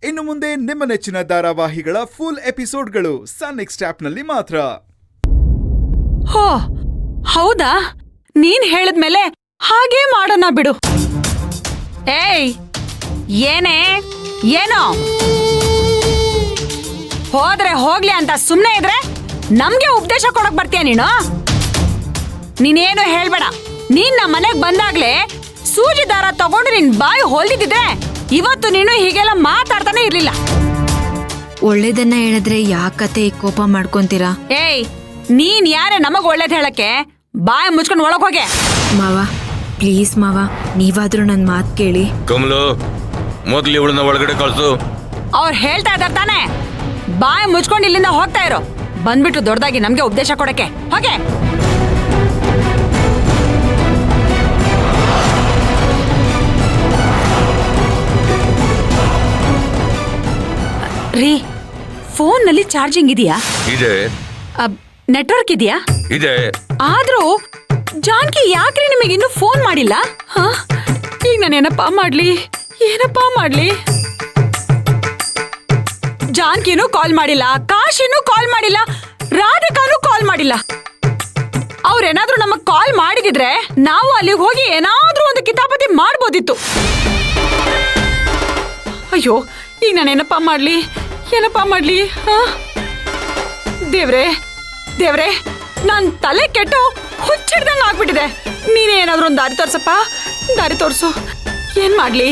ಇನ್ನು ಮುಂದೆ ನಿಮ್ಮ ನೆಚ್ಚಿನ ಧಾರಾವಾಹಿಗಳ ಫುಲ್ ಎಪಿಸೋಡ್ಗಳು ಸನ್ ನೆಕ್ಸ್ಟ್ ಆಪ್ನಲ್ಲಿ ಮಾತ್ರ. ಹೋ ಹೌದಾ, ನೀನ್ ಹೇಳಿದ್ಮೇಲೆ ಹಾಗೇ ಮಾಡೋಣ ಬಿಡು. ಏಯ್ ಏನೇ ಏನೋ ಹೋದ್ರೆ ಹೋಗ್ಲಿ ಅಂತ ಸುಮ್ನೆ ಇದ್ರೆ ನಮ್ಗೆ ಉಪದೇಶ ಕೊಡಕ್ ಬರ್ತೀಯ ನೀನು? ನೀನೇನು ಹೇಳ್ಬೇಡ. ನೀನ್ ನಮ್ಮ ಮನೆಗ್ ಬಂದಾಗ್ಲೇ ಸೂಜಿ ದಾರ ತಗೊಂಡು ನಿನ್ ಬಾಯಿ ಹೊಲ್ದಿದ್ರೆ ಇವತ್ತು ನೀನು ಹೀಗೆಲ್ಲ ಮಾತಾಡ್ತಾನೆ ಇರ್ಲಿಲ್ಲ. ಒಳ್ಳೇದನ್ನ ಹೇಳಿದ್ರೆ ಯಾಕತೆ ಕೋಪ ಮಾಡ್ಕೊಂತೀರಾ? ಏಯ್ ನೀನ್ ಯಾರೇ ನಮಗ್ ಒಳ್ಳೇದ್ ಹೇಳಕ್ಕೆ? ಬಾಯಿ ಮುಚ್ಕೊಂಡು ಒಳಗ್ ಹೋಗೆ. ಮಾವ ಪ್ಲೀಸ್ ಮಾವ, ನೀವಾದ್ರೂ ನನ್ ಮಾತ್ ಕೇಳಿ. ಕಮಲು, ಮೊದ್ಲು ಇವಳನ್ನ ಒಳಗಡೆ ಕಳ್ಸು. ಅವ್ರು ಹೇಳ್ತಾ ಇದಾರೆ ತಾನೆ, ಬಾಯಿ ಮುಚ್ಕೊಂಡು ಇಲ್ಲಿಂದ ಹೋಗ್ತಾ ಇರೋ. ಬಂದ್ಬಿಟ್ಟು ದೊಡ್ಡದಾಗಿ ನಮ್ಗೆ ಉಪದೇಶ ಕೊಡಕ್ಕೆ ಹೋಗೆ. ರೀ, ಫೋನ್ ನಲ್ಲಿ ಚಾರ್ಜಿಂಗ್ ಇದೆಯಾ? ಇದೆ. ನೆಟ್ವರ್ಕ್ ಇದೆಯಾ? ಇದೆ. ಆದ್ರೂ ಜಾನ್ಕಿ ಯಾಕ್ರಿ ನಿಮಗೆ ಇನ್ನು ಫೋನ್ ಮಾಡಿಲ್ಲ? ಈಗ ನಾನು ಏನಪ್ಪಾ ಮಾಡ್ಲಿ? ಜಾನ್ಕಿನೂ ಕಾಲ್ ಮಾಡಿಲ್ಲ, ಕಾಶಿನೂ ಕಾಲ್ ಮಾಡಿಲ್ಲ, ರಾಧಿಕಾನೂ ಕಾಲ್ ಮಾಡಿಲ್ಲ. ಅವ್ರೇನಾದ್ರೂ ನಮಗ್ ಕಾಲ್ ಮಾಡಿದಿದ್ರೆ ನಾವು ಅಲ್ಲಿಗೆ ಹೋಗಿ ಏನಾದ್ರೂ ಒಂದು ಕಿತಾಪತಿ ಮಾಡ್ಬೋದಿತ್ತು. ಅಯ್ಯೋ, ಈಗ ನಾನು ಏನಪ್ಪಾ ಮಾಡ್ಲಿ? ದೇವ್ರೆ, ನನ್ ತಲೆ ಕೆಟ್ಟು ಹುಚ್ಚಿಡ್ದಂಗ ಆಗ್ಬಿಟ್ಟಿದೆ. ನೀನೇ ಏನಾದ್ರೂ ಒಂದು ದಾರಿ ತೋರ್ಸಪ್ಪ, ದಾರಿ ತೋರ್ಸು. ಏನ್ ಮಾಡ್ಲಿ?